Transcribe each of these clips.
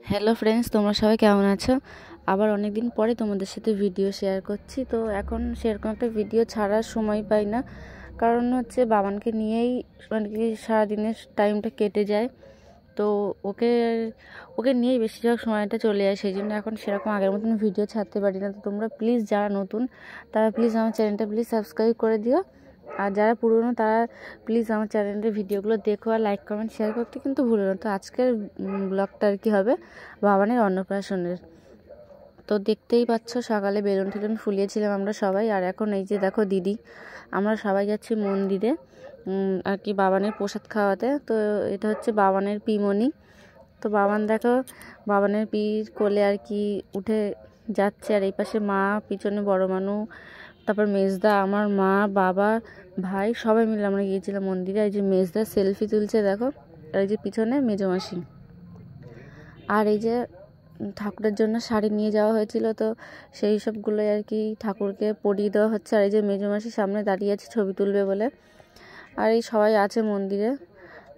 Hello friends, তোমরা সবাই কেমন আছো? আবার অনেক দিন পরে তোমাদের সাথে ভিডিও শেয়ার করছি। তো এখন সেরকম একটা ভিডিও ছাড়ার সময় পাই না, কারণ হচ্ছে বাবানকে নিয়েই মানে কি সারাদিনের টাইমটা কেটে যায়। তো ওকে ওকে নিয়েই বেশিরভাগ সময়টা চলে যায়, সেই জন্য এখন সেরকম আগের মতন ভিডিও ছাড়তে পারি না। তো তোমরা প্লিজ যারা নতুন তারা প্লিজ আমার চ্যানেলটা প্লিজ সাবস্ক্রাইব করে দিও, আর যারা পুরনো তারা প্লিজ আমার চ্যানেলের ভিডিওগুলো দেখো আর লাইক কমেন্ট শেয়ার করতে কিন্তু ভুলো না। তো আজকের ব্লগটা আর কি হবে বাবানের অন্নপ্রাশনের। তো দেখতেই পাচ্ছ সকালে বেলুন টেলুন ফুলিয়েছিলাম আমরা সবাই, আর এখন এই যে দেখো দিদি আমরা সবাই যাচ্ছি মন্দিরে আর কি বাবানের প্রসাদ খাওয়াতে। তো এটা হচ্ছে বাবানের পিমনি। তো বাবান দেখো বাবানের পির কোলে আর কি উঠে যাচ্ছে, আর এই পাশে মা, পিছনে বড় মানু, তারপর মেজদা, আমার মা, বাবা, ভাই সবাই মিলে আমরা গিয়েছিলাম মন্দিরে। এই যে মেজদা সেলফি তুলছে দেখো, আর এই যে পিছনে মেজমাসি। আর এই যে ঠাকুরের জন্য শাড়ি নিয়ে যাওয়া হয়েছিল, তো সেই সবগুলোই আর কি ঠাকুরকে পরিয়ে দেওয়া হচ্ছে। আর এই যে মেজমাসি সামনে দাঁড়িয়ে আছে ছবি তুলবে বলে, আর এই সবাই আছে মন্দিরে।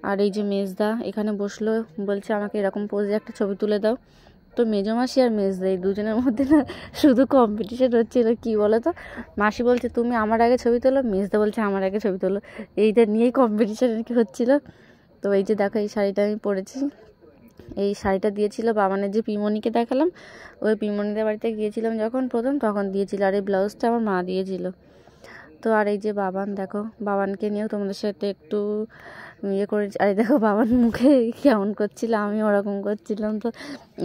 আর এই যে মেজদা এখানে বসলো, বলছে আমাকে এরকম পোজে একটা ছবি তুলে দাও। তো মেজমাসি আর মেজদা এই দুজনের মধ্যে না শুধু কম্পিটিশন হচ্ছিল, কি বলো তো। মাসি বলছে তুমি আমার আগে ছবি তোলো, মেজদা বলছে আমার আগে ছবি তোলো, এইটা নিয়েই কম্পিটিশন আর কি হচ্ছিল। তো এই যে দেখো এই শাড়িটা আমি পরেছি, এই শাড়িটা দিয়েছিল বাবানের যে পিমনিকে দেখালাম, ওই পিমনিদের বাড়িতে গিয়েছিলাম যখন প্রথম, তখন দিয়েছিল। আর এই ব্লাউজটা আমার মা দিয়েছিল। তো আর এই যে বাবান দেখো, বাবানকে নিয়েও তোমাদের সাথে একটু ইয়ে করে, আর দেখো বাবান মুখে কেমন করছিল, আমি ওরকম করছিলাম। তো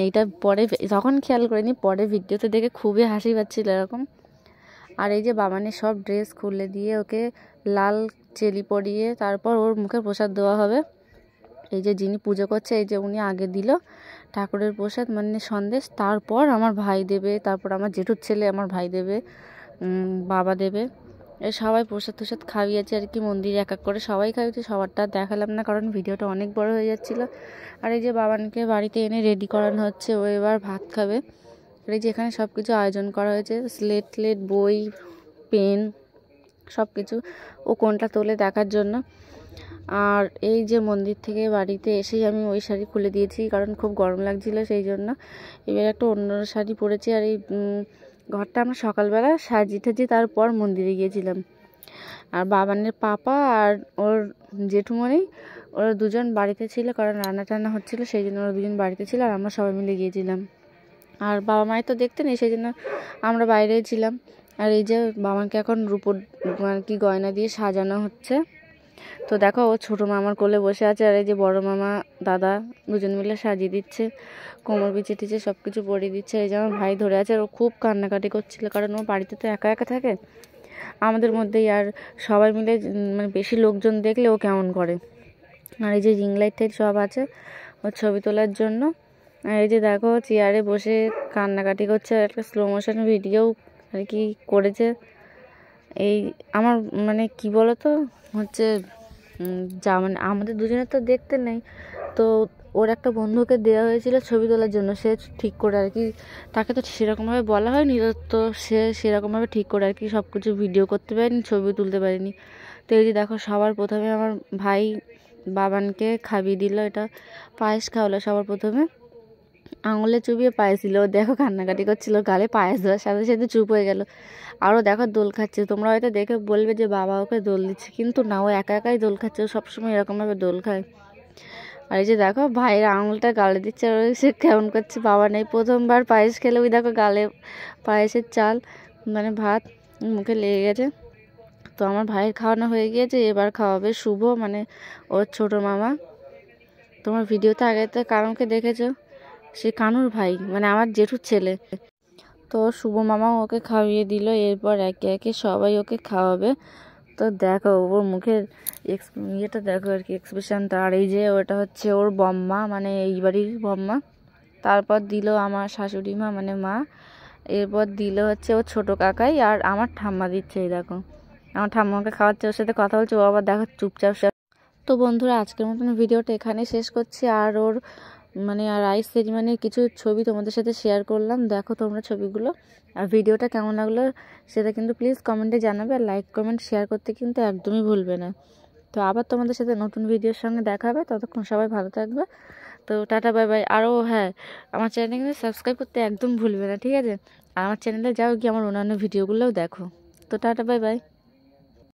এইটা পরে তখন খেয়াল করিনি, পরে ভিডিওতে দেখে খুবই হাসি পাচ্ছিল এরকম। আর এই যে বাবানের সব ড্রেস খুলে দিয়ে ওকে লাল চেলি পরিয়ে তারপর ওর মুখে প্রসাদ দেওয়া হবে। এই যে যিনি পুজো করছে এই যে উনি আগে দিল ঠাকুরের প্রসাদ মানে সন্দেশ, তারপর আমার ভাই দেবে, তারপর আমার জেঠুর ছেলে আমার ভাই দেবে, বাবা দেবে। এই সবাই প্রসাদ টসাদ খাইয়েছে আর কি মন্দিরে এক এক করে সবাই খাইয়েছে, সবারটা দেখালাম না কারণ ভিডিওটা অনেক বড় হয়ে যাচ্ছিলো। আর এই যে বাবানকে বাড়িতে এনে রেডি করানো হচ্ছে, ও এবার ভাত খাবে। আর এই যে এখানে সব কিছু আয়োজন করা হয়েছে, স্লেট বই, পেন, সব কিছু ও কোনটা তোলে দেখার জন্য। আর এই যে মন্দির থেকে বাড়িতে এসেই আমি ওই শাড়ি খুলে দিয়েছি, কারণ খুব গরম লাগছিল সেই জন্য। এবার একটা অন্য শাড়ি পরেছি। আর এই ঘরটা আমরা সকালবেলা সাজিয়ে ঠাজি তারপর মন্দিরে গিয়েছিলাম। আর বাবানের পাপা আর ওর জেঠুমণি ওরা দুজন বাড়িতে ছিল, কারণ রান্না টান্না হচ্ছিলো সেই জন্য ওরা দুজন বাড়িতে ছিল, আর আমরা সবাই মিলে গিয়েছিলাম। আর বাবা মায়ের তো দেখতে নেই সেই জন্য আমরা বাইরেই ছিলাম। আর এই যে বাবাকে এখন রূপোর আর কি গয়না দিয়ে সাজানো হচ্ছে। তো দেখো ও ছোটো মামার কোলে বসে আছে, আর এই যে বড়ো মামা দাদা দুজন মিলে সাজিয়ে দিচ্ছে, কোমর বিছে টিচে সব কিছু পরিয়ে দিচ্ছে। এই যে আমার ভাই ধরে আছে, আর ও খুব কান্নাকাটি করছিল, কারণ ও বাড়িতে তো একা একা থাকে আমাদের মধ্যেই, আর সবাই মিলে মানে বেশি লোকজন দেখলে ও কেমন করে। আর এই যে রিং লাইট টাইট সব আছে ওর ছবি তোলার জন্য। আর এই যে দেখো চেয়ারে বসে কান্নাকাটি করছে, আর একটা স্লো মোশন ভিডিও আর কি করেছে। এই আমার মানে কি বলো তো হচ্ছে যা মানে আমাদের দুজনের তো দেখতে নেই, তো ওর একটা বন্ধুকে দেওয়া হয়েছিল ছবি তোলার জন্য, সে ঠিক করে আর কি, তাকে তো সেরকমভাবে বলা হয়নি, তো সে সেরকমভাবে ঠিক করে আর কি সব কিছু ভিডিও করতে পারেনি, ছবিও তুলতে পারেনি। তো এই যে দেখো সবার প্রথমে আমার ভাই বাবানকে খাইয়ে দিল, এটা পায়েস খাওয়ালো সবার প্রথমে, আঙুলে চুবিয়ে পায়েস দিল। দেখো কান্নাকাটি করছিল, গালে পায়েস দেওয়ার সাথে সাথে চুপ হয়ে গেল। আরও দেখো দোল খাচ্ছে, তোমরা হয়তো দেখে বলবে যে বাবা ওকে দোল দিচ্ছে, কিন্তু না, ও একা একাই দোল খাচ্ছে, ও সবসময় এরকমভাবে দোল খায়। আর এই যে দেখো ভাইয়ের আঙুলটা গালে দিচ্ছে, আর সে কেমন করছে, বাবা নেই প্রথমবার পায়েস খেলে ওই দেখো গালে পায়েসের চাল মানে ভাত মুখে লেগে গেছে। তো আমার ভাইয়ের খাওয়ানো হয়ে গিয়েছে, এবার খাওয়াবে শুভ মানে ওর ছোটো মামা। তোমার ভিডিওতে আগে তো কানুকে দেখেছো, সে কানুর ভাই মানে আমার জেঠুর ছেলে। তো শুভ মামা ওকে খাইয়ে দিল, এরপর একে একে সবাই ওকে খাওয়াবে। তো দেখো ওর মুখের ইয়েটা দেখো আর কি এক্সপ্রেশনটা। আর এই যে ওটা হচ্ছে ওর বম্মা মানে এই বাড়ির বম্মা, তারপর দিল আমার শাশুড়ি মা মানে মা, এরপর দিল হচ্ছে ওর ছোটো কাকাই, আর আমার ঠাম্মা দিচ্ছে। এই দেখো আমার ঠাম্মাকে খাওয়াচ্ছে, ওর সাথে কথা বলছে, ও আবার দেখো চুপচাপ। তো বন্ধুরা আজকের মতন ভিডিওটা এখানে শেষ করছি, আর ওর মানে আর রাইস সেরিমনির কিছু ছবি তোমাদের সাথে শেয়ার করলাম, দেখো তোমরা ছবিগুলো। আর ভিডিওটা কেমন লাগলো সেটা কিন্তু প্লিজ কমেন্টে জানাবে, আর লাইক কমেন্ট শেয়ার করতে কিন্তু একদমই ভুলবে না। তো আবার তোমাদের সাথে নতুন ভিডিওর সঙ্গে দেখা হবে, ততক্ষণ সবাই ভালো থাকবে, তো টাটা বাই বাই। আরও হ্যাঁ, আমার চ্যানেলে কিন্তু সাবস্ক্রাইব করতে একদম ভুলবে না, ঠিক আছে? আর আমার চ্যানেলে যাও গিয়ে আমার অন্যান্য ভিডিওগুলোও দেখো। তো টাটা বাই বাই।